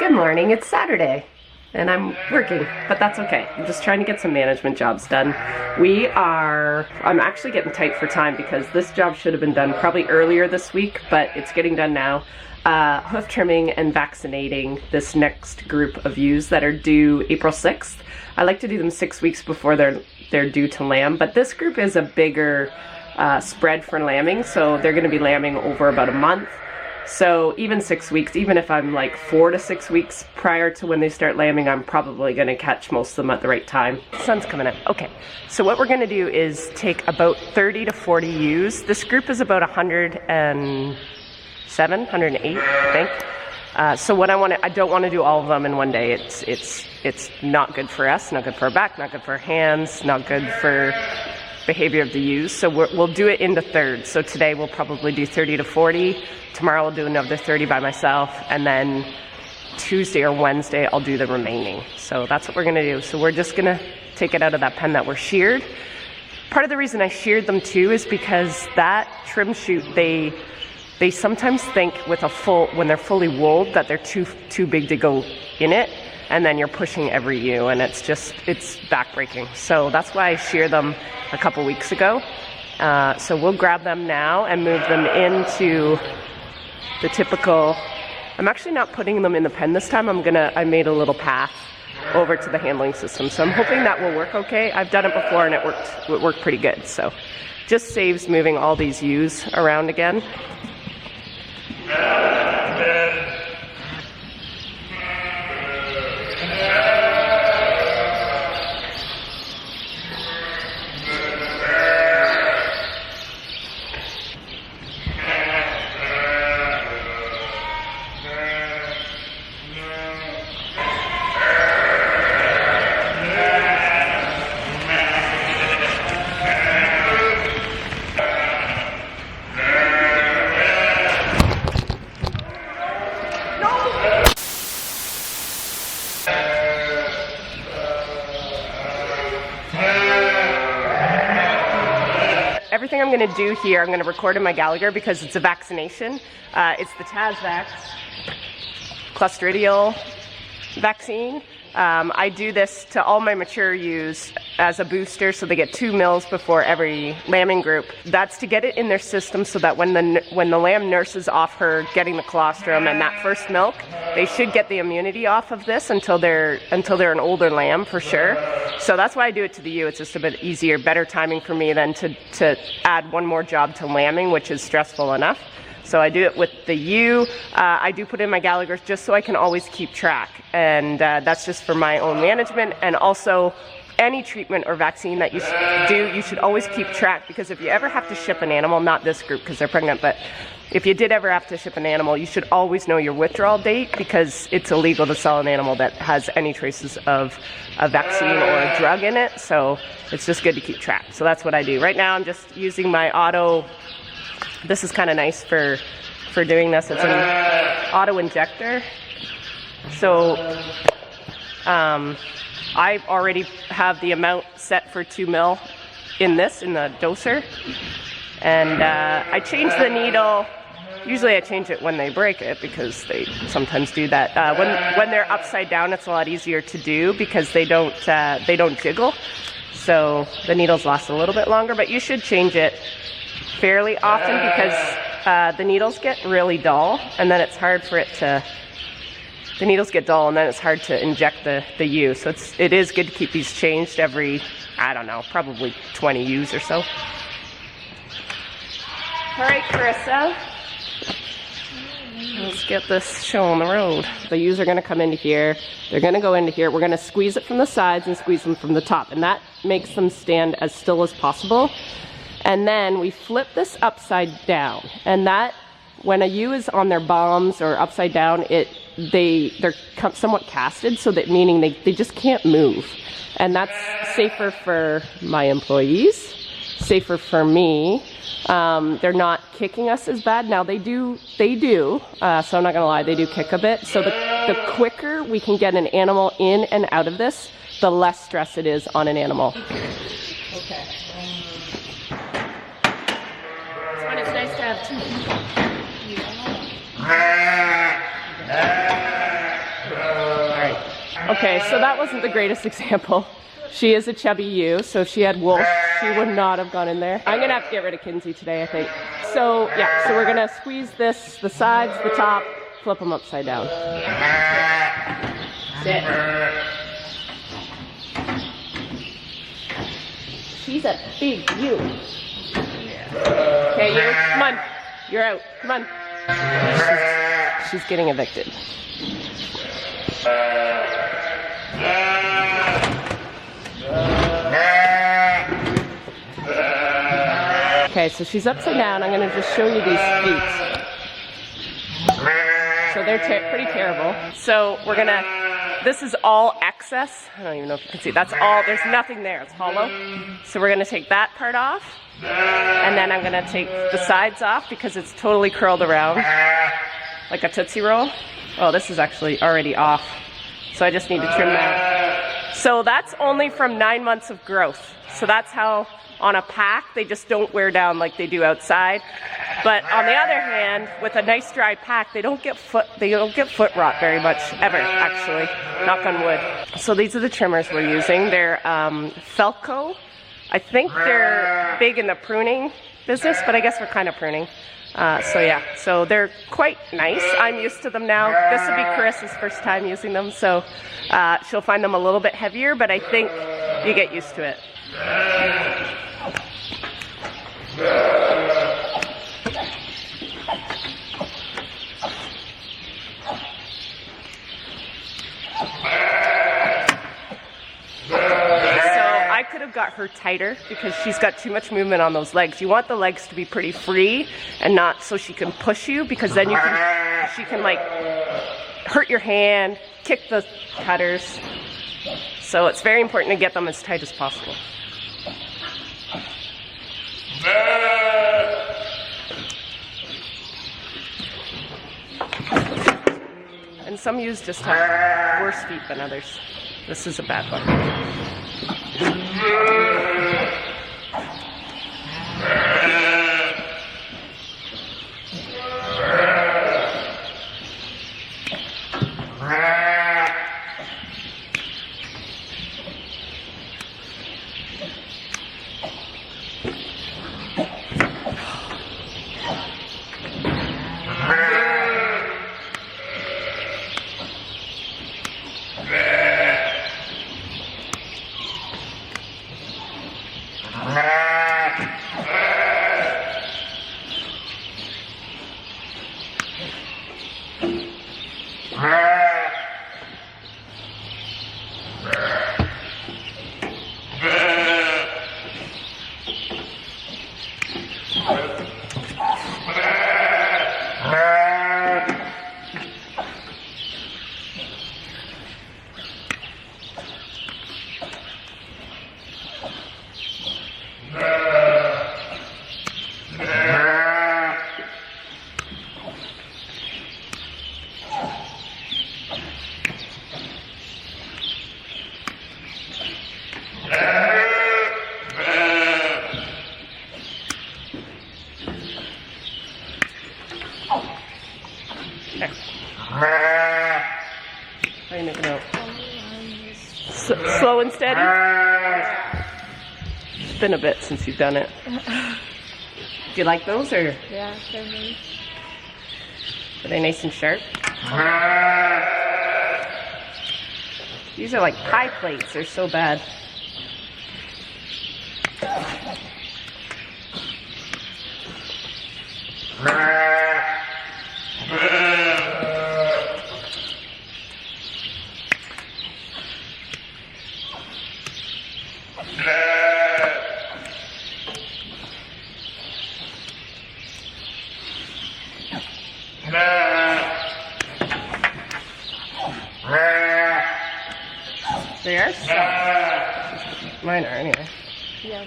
Good morning, it's Saturday and I'm working, but that's okay. I'm just trying to get some management jobs done. I'm actually getting tight for time because this job should have been done probably earlier this week, but it's getting done now. Hoof trimming and vaccinating this next group of ewes that are due April 6th. I like to do them 6 weeks before they're due to lamb, but this group is a bigger spread for lambing, so they're going to be lambing over about a month. So even 6 weeks, even if I'm like 4 to 6 weeks prior to when they start lambing, I'm probably going to catch most of them at the right time. The sun's coming up. Okay, so what we're going to do is take about 30 to 40 ewes. This group is about 107, 108, I think. So what I don't want to do all of them in one day. It's not good for us, not good for our back, not good for our hands, not good for behavior of the ewes. So we'll do it into thirds. So today we'll probably do 30 to 40. Tomorrow I'll do another 30 by myself, and then Tuesday or Wednesday I'll do the remaining. So that's what we're gonna do. So we're just gonna take it out of that pen that were sheared. Part of the reason I sheared them too is because that trim chute, they sometimes think with when they're fully wooled that they're too big to go in it, and then you're pushing every ewe, and it's backbreaking. So that's why I sheared them a couple weeks ago. So we'll grab them now and move them into the typical. I'm actually not putting them in the pen this time. I made a little path over to the handling system, so I'm hoping that will work okay. I've done it before and it worked pretty good. So just saves moving all these ewes around again. Everything I'm going to do here, I'm going to record in my Gallagher because it's a vaccination. It's the Tasvax Clostridial vaccine. I do this to all my mature ewes as a booster, so they get 2 mils before every lambing group. That's to get it in their system so that when the lamb nurses off her getting the colostrum and that first milk, they should get the immunity off of this until they're an older lamb for sure. So that's why I do it to the ewe. It's just a bit easier, better timing for me than to add one more job to lambing, which is stressful enough. So I do it with the ewe. I do put in my Gallaghers just so I can always keep track. And that's just for my own management. And also, any treatment or vaccine that you do, you should always keep track, because if you ever have to ship an animal, not this group because they're pregnant, but if you did ever have to ship an animal, you should always know your withdrawal date, because it's illegal to sell an animal that has any traces of a vaccine or a drug in it. So it's just good to keep track. So that's what I do. Right now I'm just using my auto. This is kind of nice for doing this. It's an auto injector. So I already have the amount set for 2 mil in the doser. And I change the needle. Usually I change it when they break it, because they sometimes do that. When they're upside down, it's a lot easier to do because they don't jiggle. So the needles last a little bit longer, but you should change it fairly often because the needles get really dull, and then it's hard for it to. The needles get dull, and then it's hard to inject the ewe. So it is good to keep these changed every, I don't know, probably 20 ewes or so. All right, Carissa. Let's get this show on the road. The ewes are going to come into here. They're going to go into here. We're going to squeeze it from the sides and squeeze them from the top, and that makes them stand as still as possible. And then we flip this upside down, and that, when a ewe is on their bums or upside down, they're somewhat casted, so that meaning they just can't move. And that's safer for my employees, safer for me. They're not kicking us as bad. Now they do, so I'm not gonna lie, they do kick a bit. So the quicker we can get an animal in and out of this, the less stress it is on an animal. Okay. It's nice to have two people. Okay, so that wasn't the greatest example. She is a chubby ewe, so if she had wolf, she would not have gone in there. I'm gonna have to get rid of Kinsey today, I think. So yeah, so we're gonna squeeze this, the sides, the top, flip them upside down. Sit. She's a big ewe. Okay, you, come on. You're out, come on. She's getting evicted. Okay, so she's upside down. I'm going to just show you these feet. So they're pretty terrible. So we're going to, this is all excess. I don't even know if you can see. That's all, there's nothing there. It's hollow. So we're going to take that part off. And then I'm going to take the sides off because it's totally curled around like a Tootsie Roll. Oh, this is actually already off. So I just need to trim that. So that's only from 9 months of growth. So that's how on a pack, they just don't wear down like they do outside. But on the other hand, with a nice dry pack, they don't get foot rot very much, ever, actually. Knock on wood. So these are the trimmers we're using. They're Felco. I think they're big in the pruning business, but I guess we're kind of pruning. So yeah, so they're quite nice. I'm used to them now. This will be Carissa's first time using them, so she'll find them a little bit heavier, but I think you get used to it. I could have got her tighter because she's got too much movement on those legs. You want the legs to be pretty free and not so she can push you, because then she can like hurt your hand, kick the cutters. So it's very important to get them as tight as possible. And some ewes just have worse feet than others. This is a bad one. How are you making out? Slow and steady? It's been a bit since you've done it. Do you like those, or? Yeah, they're nice. Are they nice and sharp? These are like pie plates. They're so bad. They are soft. Mine are anyway. Yeah,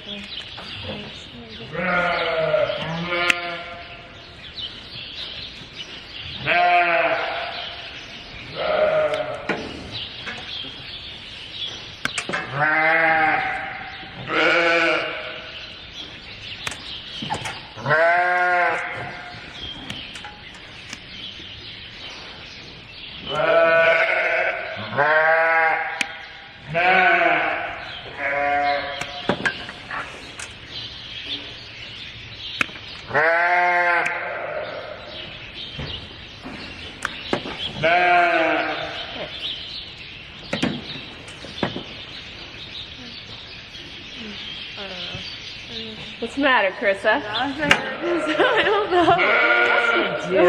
What's the matter, Carissa? I don't know. Yes, you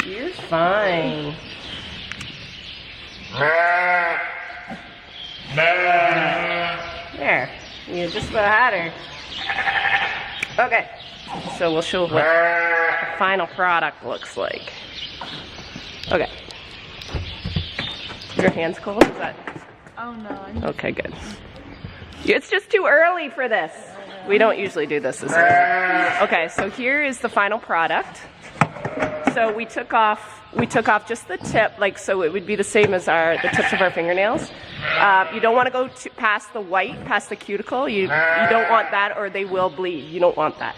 do. You're fine. There. You just about had her. Okay. So we'll show what the final product looks like. Okay. Your hands cold? Is that? Oh no. Okay, good. It's just too early for this. We don't usually do this early. Okay, so here is the final product. So we took off just the tip, like, so it would be the same as the tips of our fingernails. You don't want to go past the white, past the cuticle. You don't want that, or they will bleed. You don't want that.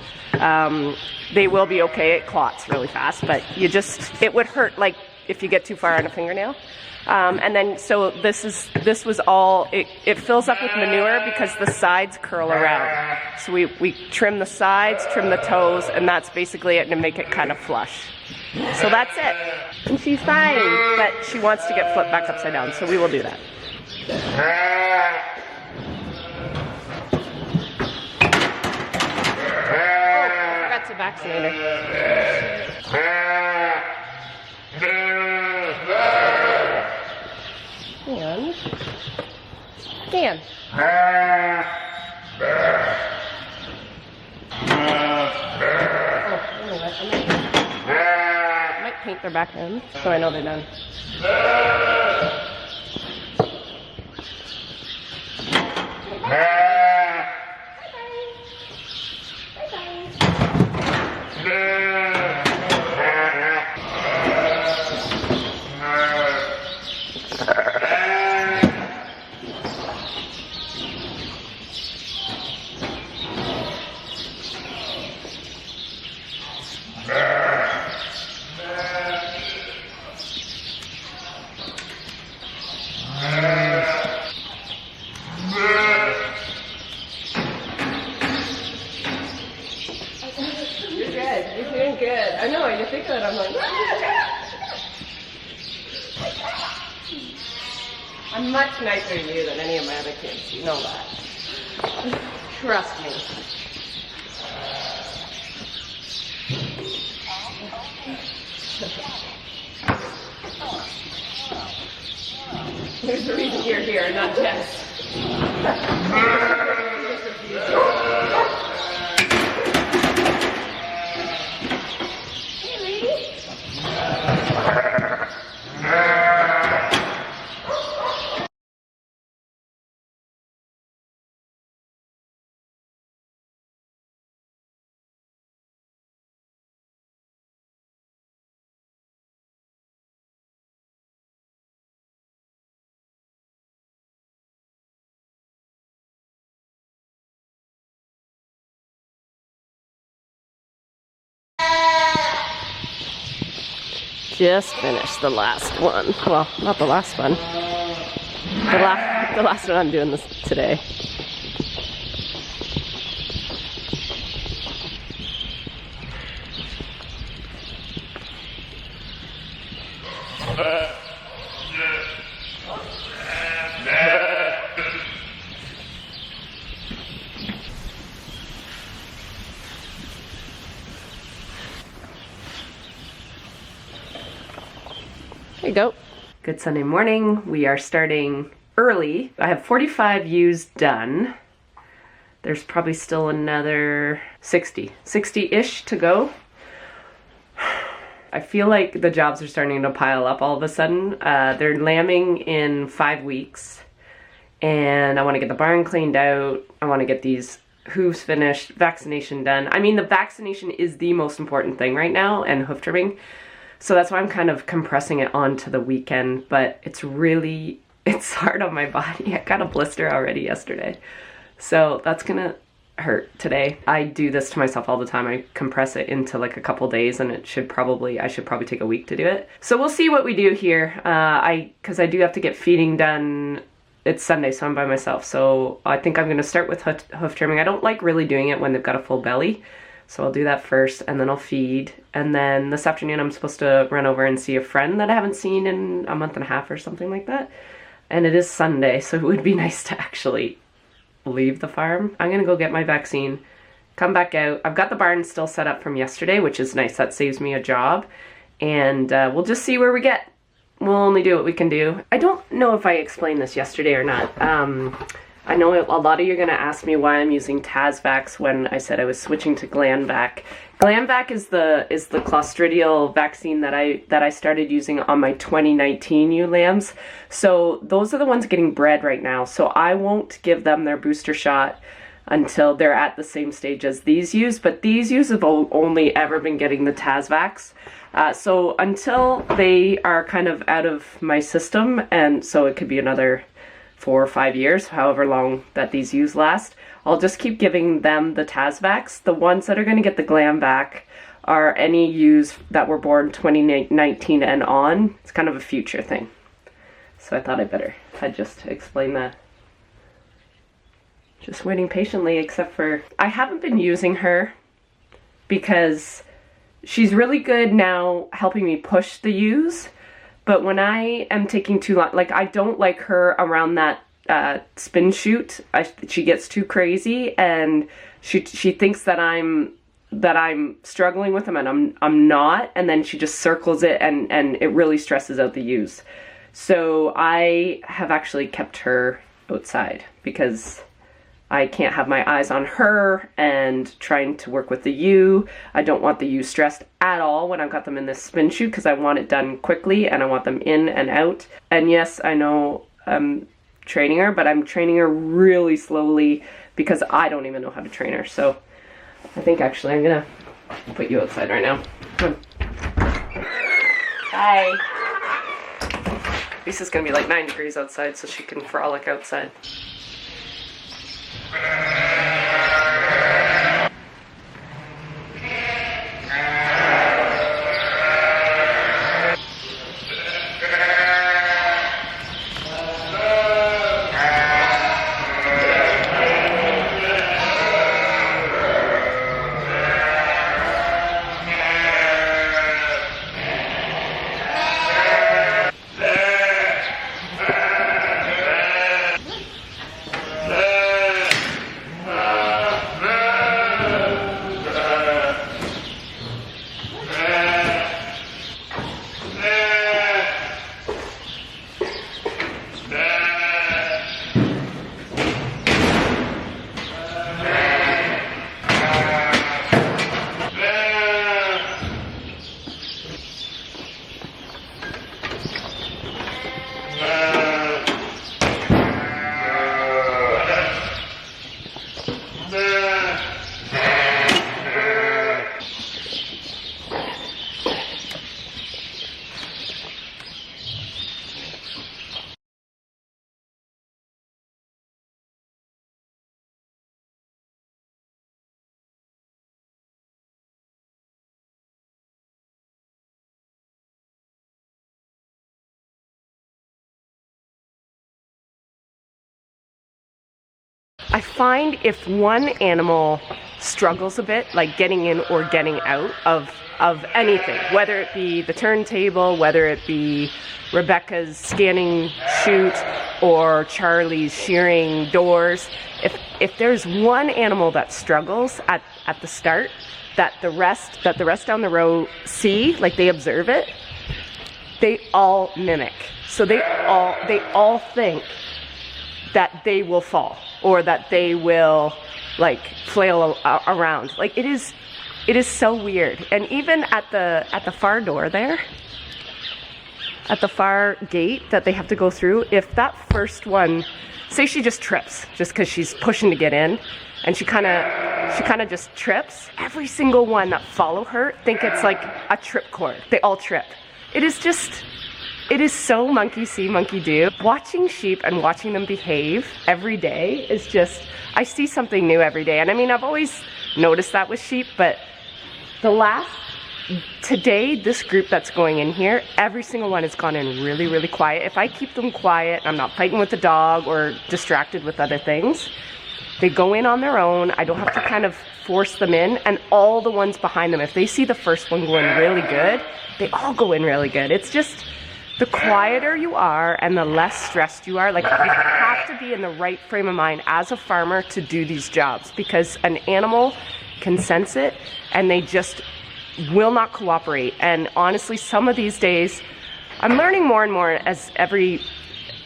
They will be okay. It clots really fast, but it would hurt, like, if you get too far on a fingernail. And then, so this was all, it fills up with manure because the sides curl around. So we trim the sides, trim the toes, and that's basically it to make it kind of flush. So that's it. And she's fine, but she wants to get flipped back upside down, so we will do that. Oh, I forgot to vaccinate her. Dan. I might paint their back end so I know they're done. You're doing good. I know, you think that I'm like, I'm much nicer to you than any of my other kids. You know that. Trust me. There's a reason you're here, not Jess. Just finished the last one. Well, not the last one. The last one I'm doing this today. There you go. Good Sunday morning. We are starting early. I have 45 ewes done. There's probably still another 60-ish to go. I feel like the jobs are starting to pile up all of a sudden. They're lambing in 5 weeks, and I want to get the barn cleaned out. I want to get these hooves finished, vaccination done. I mean, the vaccination is the most important thing right now, and hoof trimming. So that's why I'm kind of compressing it onto the weekend, but it's hard on my body. I got a blister already yesterday. So that's gonna hurt today. I do this to myself all the time. I compress it into like a couple days, and I should probably take a week to do it. So we'll see what we do here. Because I do have to get feeding done. It's Sunday, so I'm by myself. So I think I'm gonna start with hoof trimming. I don't like really doing it when they've got a full belly. So I'll do that first, and then I'll feed. And then this afternoon I'm supposed to run over and see a friend that I haven't seen in a month and a half or something like that. And it is Sunday, so it would be nice to actually leave the farm. I'm gonna go get my vaccine, come back out. I've got the barn still set up from yesterday, which is nice. That saves me a job. And we'll just see where we get. We'll only do what we can do. I don't know if I explained this yesterday or not. I know a lot of you are going to ask me why I'm using Tasvax when I said I was switching to Glanvac. Glanvac is the Clostridial vaccine that I started using on my 2019 ewe lambs. So those are the ones getting bred right now. So I won't give them their booster shot until they're at the same stage as these ewes. But these ewes have only ever been getting the Tasvax. So until they are kind of out of my system, and so it could be another 4 or 5 years, however long that these ewes last, I'll just keep giving them the Tasvax. The ones that are going to get the Glanvac are any ewes that were born 2019 and on. It's kind of a future thing. So I thought I'd just explain that. Just waiting patiently, except for I haven't been using her because she's really good now helping me push the ewes. But when I am taking too long, like I don't like her around that spin chute. She gets too crazy, and she thinks that I'm struggling with them, and I'm not. And then she just circles it, and it really stresses out the ewes. So I have actually kept her outside because I can't have my eyes on her and trying to work with the ewe. I don't want the ewe stressed at all when I've got them in this spin chute because I want it done quickly and I want them in and out. And yes, I know I'm training her, but I'm training her really slowly because I don't even know how to train her. So I think actually I'm gonna put you outside right now. Come on. Hi. Lisa's gonna be like 9 degrees outside so she can frolic outside. I find if one animal struggles a bit, like getting in or getting out of anything, whether it be the turntable, whether it be Rebecca's scanning chute or Charlie's shearing doors, if there's one animal that struggles at the start, that the rest down the row see, like they observe it, they all mimic. So they all think that they will fall or that they will like flail around. Like it is so weird. And even at the far door there, at the far gate that they have to go through, if that first one, say she just trips just because she's pushing to get in, and she kind of just trips, every single one that follow her think it's like a trip cord. They all trip. It is so monkey see, monkey do. Watching sheep and watching them behave every day is just, I see something new every day. And I mean, I've always noticed that with sheep, but today, this group that's going in here, every single one has gone in really, really quiet. If I keep them quiet, I'm not fighting with the dog or distracted with other things, they go in on their own. I don't have to kind of force them in. And all the ones behind them, if they see the first one going really good, they all go in really good. It's just the quieter you are and the less stressed you are. Like, you have to be in the right frame of mind as a farmer to do these jobs, because an animal can sense it and they just will not cooperate. And honestly, some of these days, I'm learning more and more as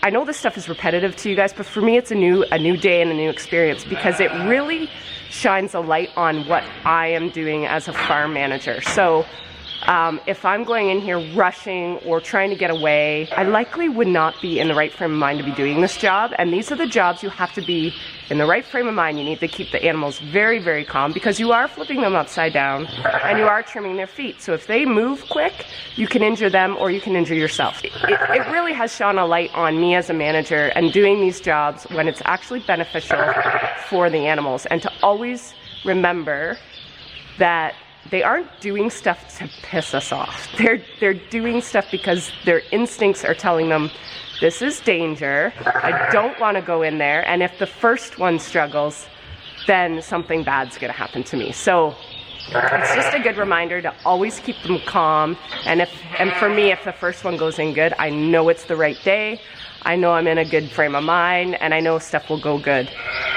I know this stuff is repetitive to you guys, but for me it's a new day and a new experience, because it really shines a light on what I am doing as a farm manager. So if I'm going in here rushing or trying to get away, I likely would not be in the right frame of mind to be doing this job. And these are the jobs you have to be in the right frame of mind. You need to keep the animals very, very calm, because you are flipping them upside down and you are trimming their feet. So if they move quick, you can injure them or you can injure yourself. It really has shone a light on me as a manager and doing these jobs when it's actually beneficial for the animals. And to always remember that they aren't doing stuff to piss us off. They're doing stuff because their instincts are telling them, this is danger, I don't want to go in there, and if the first one struggles, then something bad's going to happen to me. So it's just a good reminder to always keep them calm, and for me, if the first one goes in good, I know it's the right day, I know I'm in a good frame of mind, and I know stuff will go good.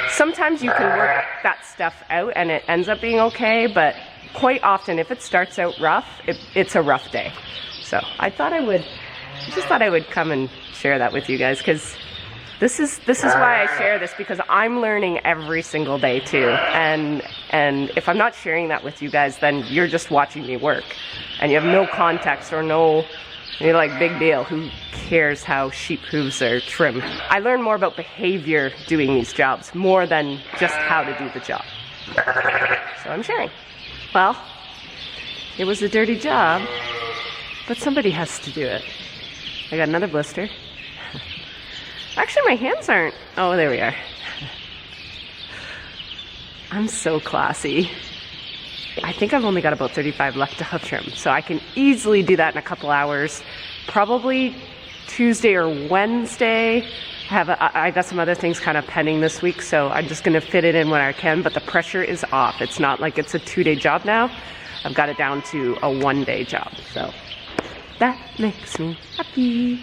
Sometimes you can work that stuff out and it ends up being okay, but quite often, if it starts out rough, it's a rough day. So I just thought I would come and share that with you guys, because this is why I share this, because I'm learning every single day too. And if I'm not sharing that with you guys, then you're just watching me work, and you have no context or you're like, big deal, who cares how sheep hooves are trimmed? I learn more about behavior doing these jobs more than just how to do the job. So I'm sharing. Well, it was a dirty job, but somebody has to do it. I got another blister. Actually, my hands aren't. Oh, there we are. I'm so classy. I think I've only got about 35 left to hoof trim, so I can easily do that in a couple hours. Probably Tuesday or Wednesday. I got some other things kind of pending this week, so I'm just going to fit it in when I can, but the pressure is off. It's not like it's a 2-day job now. I've got it down to a 1-day job, so that makes me happy.